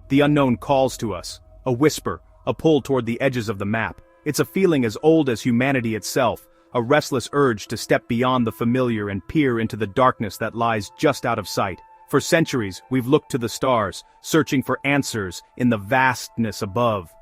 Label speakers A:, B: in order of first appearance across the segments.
A: The unknown calls to us, a whisper, a pull toward the edges of the map. It's a feeling as old as humanity itself, a restless urge to step beyond the familiar and peer into the darkness that lies just out of sight. For centuries, we've looked to the stars, searching for answers in the vastness above.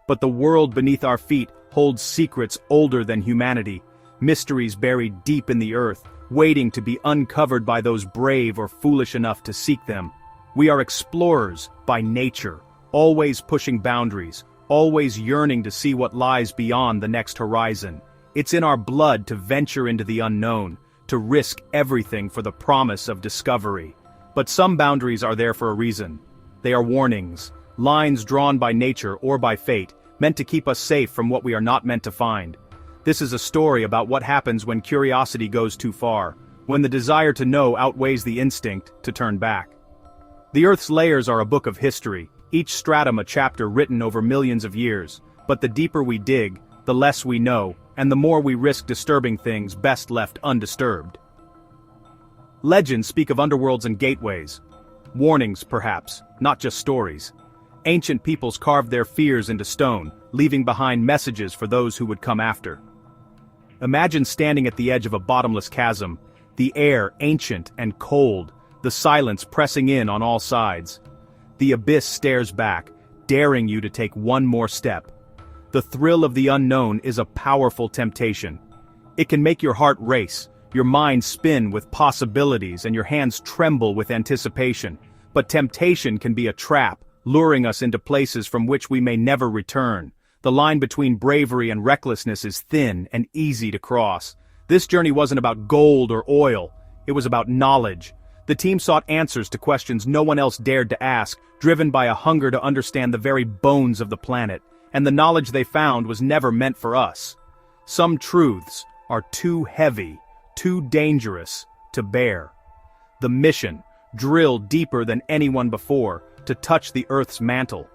A: But the world beneath our feet holds secrets older than humanity, mysteries buried deep in the earth, waiting to be uncovered by those brave or foolish enough to seek them. We are explorers by nature, always pushing boundaries, always yearning to see what lies beyond the next horizon. It's in our blood to venture into the unknown, to risk everything for the promise of discovery. But some boundaries are there for a reason. They are warnings, lines drawn by nature or by fate, meant to keep us safe from what we are not meant to find. This is a story about what happens when curiosity goes too far, when the desire to know outweighs the instinct to turn back. The Earth's layers are a book of history, each stratum a chapter written over millions of years, but the deeper we dig, the less we know, and the more we risk disturbing things best left undisturbed. Legends speak of underworlds and gateways. Warnings, perhaps, not just stories. Ancient peoples carved their fears into stone, leaving behind messages for those who would come after. Imagine standing at the edge of a bottomless chasm, the air ancient and cold, the silence pressing in on all sides. The abyss stares back, daring you to take one more step. The thrill of the unknown is a powerful temptation. It can make your heart race, your mind spin with possibilities, and your hands tremble with anticipation. But temptation can be a trap, luring us into places from which we may never return. The line between bravery and recklessness is thin and easy to cross. This journey wasn't about gold or oil, it was about knowledge. The team sought answers to questions no one else dared to ask, driven by a hunger to understand the very bones of the planet, and the knowledge they found was never meant for us. Some truths are too heavy, too dangerous to bear. The mission, drilled deeper than anyone before, to touch the Earth's mantle.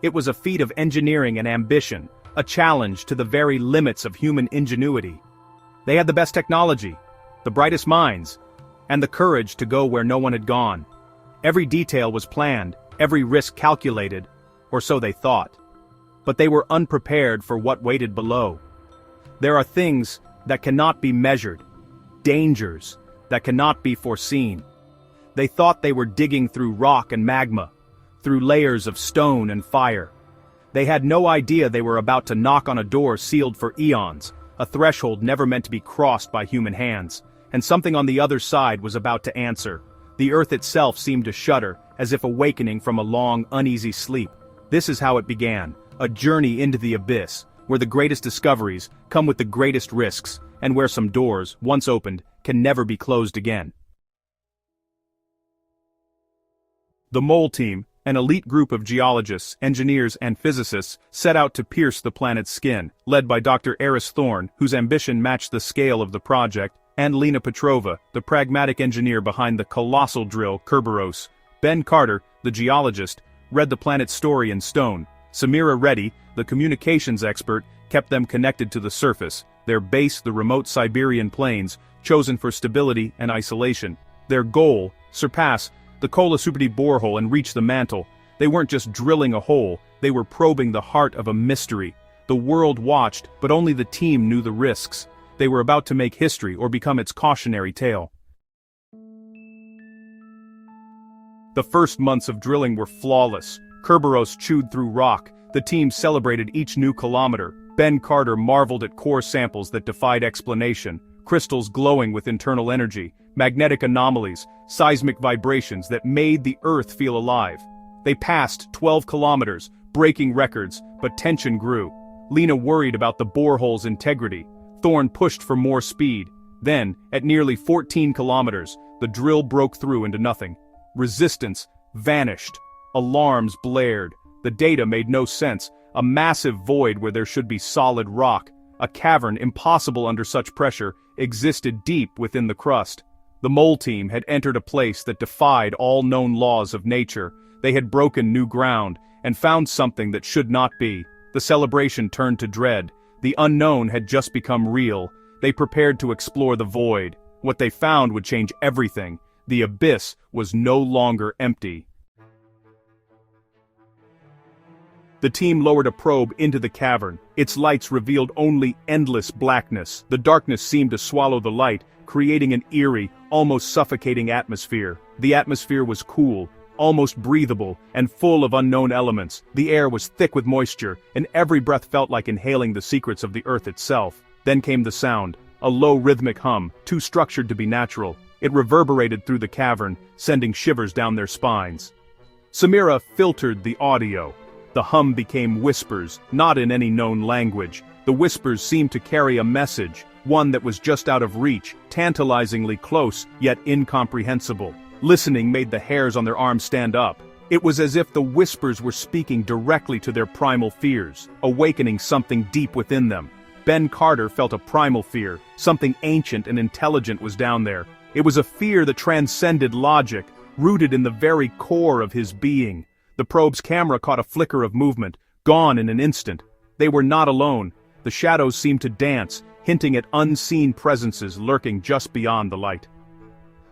A: It was a feat of engineering and ambition, a challenge to the very limits of human ingenuity. They had the best technology, the brightest minds, and the courage to go where no one had gone. Every detail was planned, every risk calculated, or so they thought. But they were unprepared for what waited below. There are things that cannot be measured, dangers that cannot be foreseen. They thought they were digging through rock and magma, through layers of stone and fire. They had no idea they were about to knock on a door sealed for eons, a threshold never meant to be crossed by human hands, and something on the other side was about to answer. The Earth itself seemed to shudder, as if awakening from a long, uneasy sleep. This is how it began, a journey into the abyss, where the greatest discoveries come with the greatest risks, and where some doors, once opened, can never be closed again. The Mole Team, an elite group of geologists, engineers, and physicists, set out to pierce the planet's skin, led by Dr. Eris Thorne, whose ambition matched the scale of the project, and Lena Petrova, the pragmatic engineer behind the colossal drill Kerberos. Ben Carter, the geologist, read the planet's story in stone. Samira Reddy, the communications expert, kept them connected to the surface, their base the remote Siberian plains, chosen for stability and isolation. Their goal, surpass the Kola Superdeep borehole and reach the mantle. They weren't just drilling a hole, they were probing the heart of a mystery. The world watched, but only the team knew the risks. They were about to make history or become its cautionary tale. The first months of drilling were flawless. Kerberos chewed through rock. The team celebrated each new kilometer. Ben Carter marveled at core samples that defied explanation, crystals glowing with internal energy, magnetic anomalies, seismic vibrations that made the Earth feel alive. They passed 12 kilometers, breaking records, but tension grew. Lena worried about the borehole's integrity. Thorne pushed for more speed. Then, at nearly 14 kilometers, the drill broke through into nothing. Resistance vanished. Alarms blared. The data made no sense. A massive void where there should be solid rock, a cavern impossible under such pressure, existed deep within the crust. The Mole Team had entered a place that defied all known laws of nature. They had broken new ground, and found something that should not be. The celebration turned to dread. The unknown had just become real. They prepared to explore the void. What they found would change everything. The abyss was no longer empty. The team lowered a probe into the cavern. Its lights revealed only endless blackness. The darkness seemed to swallow the light, creating an eerie, almost suffocating atmosphere. The atmosphere was cool, almost breathable, and full of unknown elements. The air was thick with moisture, and every breath felt like inhaling the secrets of the earth itself. Then came the sound, a low rhythmic hum, too structured to be natural. It reverberated through the cavern, sending shivers down their spines. Samira filtered the audio. The hum became whispers, not in any known language. The whispers seemed to carry a message, one that was just out of reach, tantalizingly close, yet incomprehensible. Listening made the hairs on their arms stand up. It was as if the whispers were speaking directly to their primal fears, awakening something deep within them. Ben Carter felt a primal fear. Something ancient and intelligent was down there. It was a fear that transcended logic, rooted in the very core of his being. The probe's camera caught a flicker of movement, gone in an instant. They were not alone. The shadows seemed to dance, hinting at unseen presences lurking just beyond the light.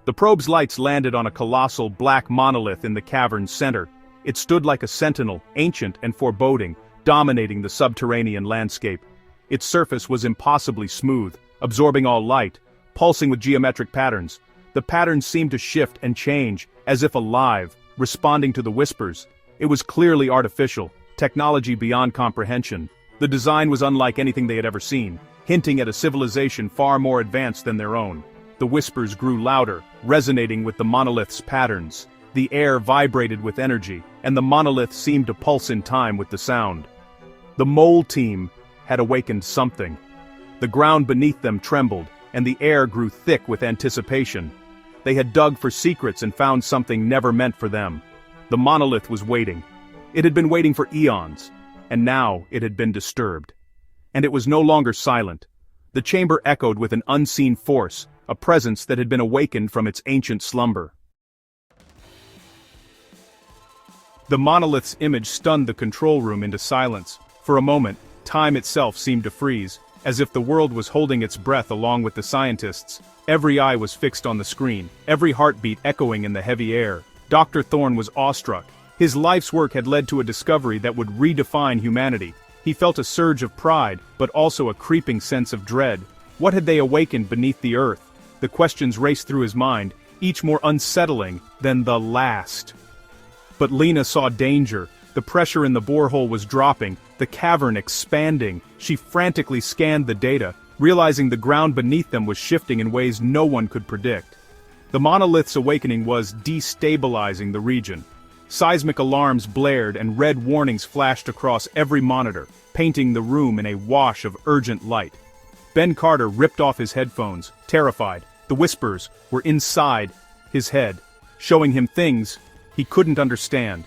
A: The probe's lights landed on a colossal black monolith in the cavern's center. It stood like a sentinel, ancient and foreboding, dominating the subterranean landscape. Its surface was impossibly smooth, absorbing all light, pulsing with geometric patterns. The patterns seemed to shift and change, as if alive, responding to the whispers. It was clearly artificial, technology beyond comprehension. The design was unlike anything they had ever seen, hinting at a civilization far more advanced than their own. The whispers grew louder, resonating with the monolith's patterns. The air vibrated with energy, and the monolith seemed to pulse in time with the sound. The mole team had awakened something. The ground beneath them trembled, and the air grew thick with anticipation. They had dug for secrets and found something never meant for them. The monolith was waiting. It had been waiting for eons, and now it had been disturbed. And it was no longer silent. The chamber echoed with an unseen force, a presence that had been awakened from its ancient slumber. The monolith's image stunned the control room into silence. For a moment, time itself seemed to freeze, as if the world was holding its breath along with the scientists. Every eye was fixed on the screen, every heartbeat echoing in the heavy air. Dr. Thorne was awestruck. His life's work had led to a discovery that would redefine humanity. He felt a surge of pride, but also a creeping sense of dread. What had they awakened beneath the earth? The questions raced through his mind, each more unsettling than the last. But Lena saw danger. The pressure in the borehole was dropping, the cavern expanding. She frantically scanned the data, realizing the ground beneath them was shifting in ways no one could predict. The monolith's awakening was destabilizing the region. Seismic alarms blared and red warnings flashed across every monitor, painting the room in a wash of urgent light. Ben Carter ripped off his headphones, terrified. The whispers were inside his head, showing him things he couldn't understand.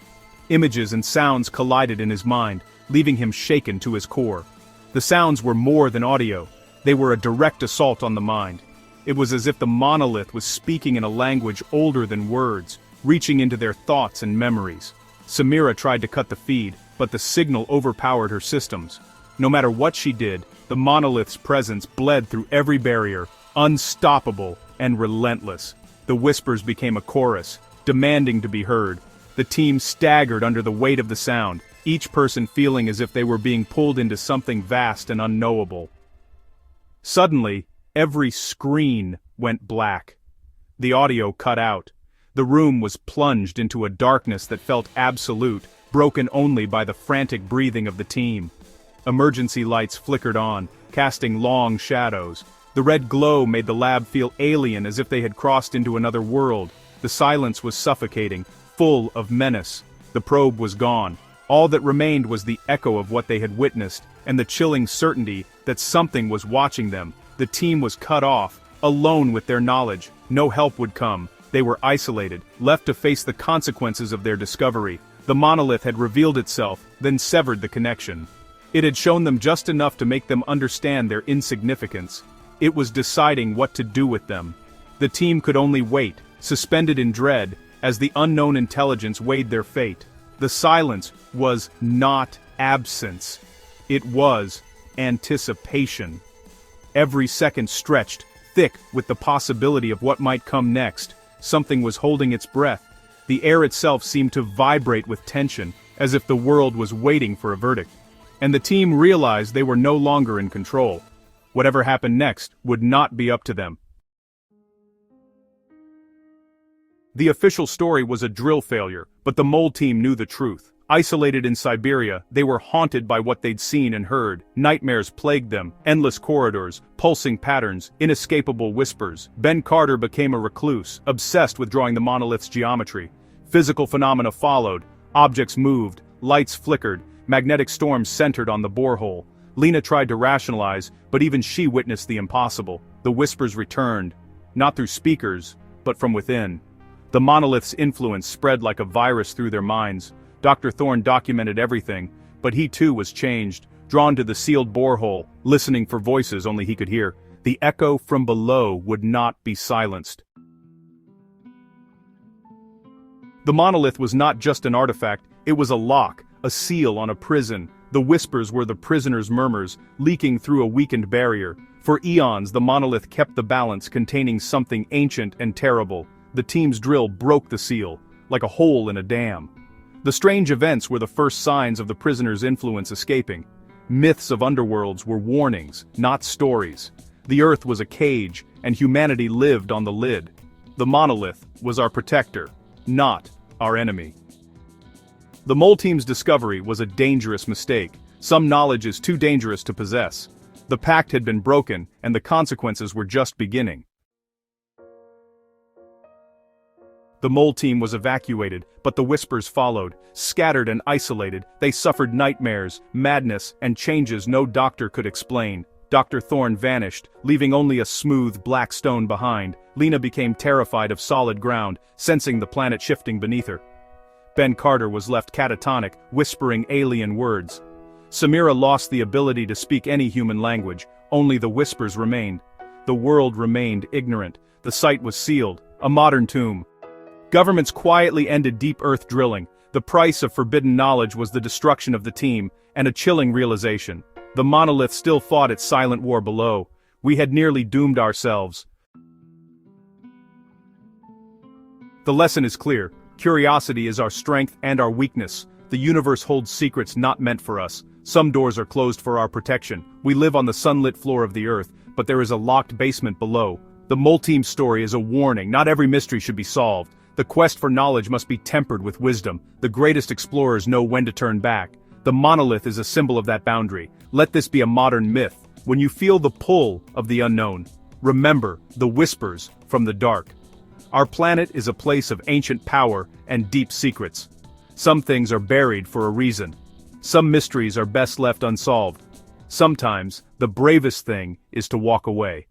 A: Images and sounds collided in his mind, leaving him shaken to his core. The sounds were more than audio. They were a direct assault on the mind. It was as if the monolith was speaking in a language older than words, reaching into their thoughts and memories. Samira tried to cut the feed, but the signal overpowered her systems. No matter what she did, the monolith's presence bled through every barrier, unstoppable and relentless. The whispers became a chorus, demanding to be heard. The team staggered under the weight of the sound, each person feeling as if they were being pulled into something vast and unknowable. Suddenly, every screen went black. The audio cut out. The room was plunged into a darkness that felt absolute, broken only by the frantic breathing of the team. Emergency lights flickered on, casting long shadows. The red glow made the lab feel alien, as if they had crossed into another world. The silence was suffocating, full of menace. The probe was gone. All that remained was the echo of what they had witnessed, and the chilling certainty that something was watching them. The team was cut off, alone with their knowledge. No help would come. They were isolated, left to face the consequences of their discovery. The monolith had revealed itself, then severed the connection. It had shown them just enough to make them understand their insignificance. It was deciding what to do with them. The team could only wait, suspended in dread, as the unknown intelligence weighed their fate. The silence was not absence. It was anticipation. Every second stretched, thick with the possibility of what might come next. Something was holding its breath. The air itself seemed to vibrate with tension, as if the world was waiting for a verdict. And the team realized they were no longer in control. Whatever happened next would not be up to them. The official story was a drill failure, but the mole team knew the truth. Isolated in Siberia, they were haunted by what they'd seen and heard. Nightmares plagued them, endless corridors, pulsing patterns, inescapable whispers. Ben Carter became a recluse, obsessed with drawing the monolith's geometry. Physical phenomena followed. Objects moved, lights flickered, magnetic storms centered on the borehole. Lena tried to rationalize, but even she witnessed the impossible. The whispers returned, not through speakers, but from within. The monolith's influence spread like a virus through their minds. Dr. Thorne documented everything, but he too was changed, drawn to the sealed borehole, listening for voices only he could hear. The echo from below would not be silenced. The monolith was not just an artifact, it was a lock, a seal on a prison. The whispers were the prisoner's murmurs, leaking through a weakened barrier. For eons the monolith kept the balance, containing something ancient and terrible. The team's drill broke the seal, like a hole in a dam. The strange events were the first signs of the prisoner's influence escaping. Myths of underworlds were warnings, not stories. The earth was a cage, and humanity lived on the lid. The monolith was our protector, not our enemy. The mole team's discovery was a dangerous mistake. Some knowledge is too dangerous to possess. The pact had been broken, and the consequences were just beginning. The mole team was evacuated, but the whispers followed. Scattered and isolated, they suffered nightmares, madness, and changes no doctor could explain. Dr. Thorne vanished, leaving only a smooth, black stone behind. Lena became terrified of solid ground, sensing the planet shifting beneath her. Ben Carter was left catatonic, whispering alien words. Samira lost the ability to speak any human language, only the whispers remained. The world remained ignorant. The site was sealed, a modern tomb. Governments quietly ended deep earth drilling. The price of forbidden knowledge was the destruction of the team, and a chilling realization. The monolith still fought its silent war below. We had nearly doomed ourselves. The lesson is clear. Curiosity is our strength and our weakness. The universe holds secrets not meant for us. Some doors are closed for our protection. We live on the sunlit floor of the earth, but there is a locked basement below. The mole team's story is a warning. Not every mystery should be solved. The quest for knowledge must be tempered with wisdom. The greatest explorers know when to turn back. The monolith is a symbol of that boundary. Let this be a modern myth. When you feel the pull of the unknown, remember the whispers from the dark. Our planet is a place of ancient power and deep secrets. Some things are buried for a reason. Some mysteries are best left unsolved. Sometimes, the bravest thing is to walk away.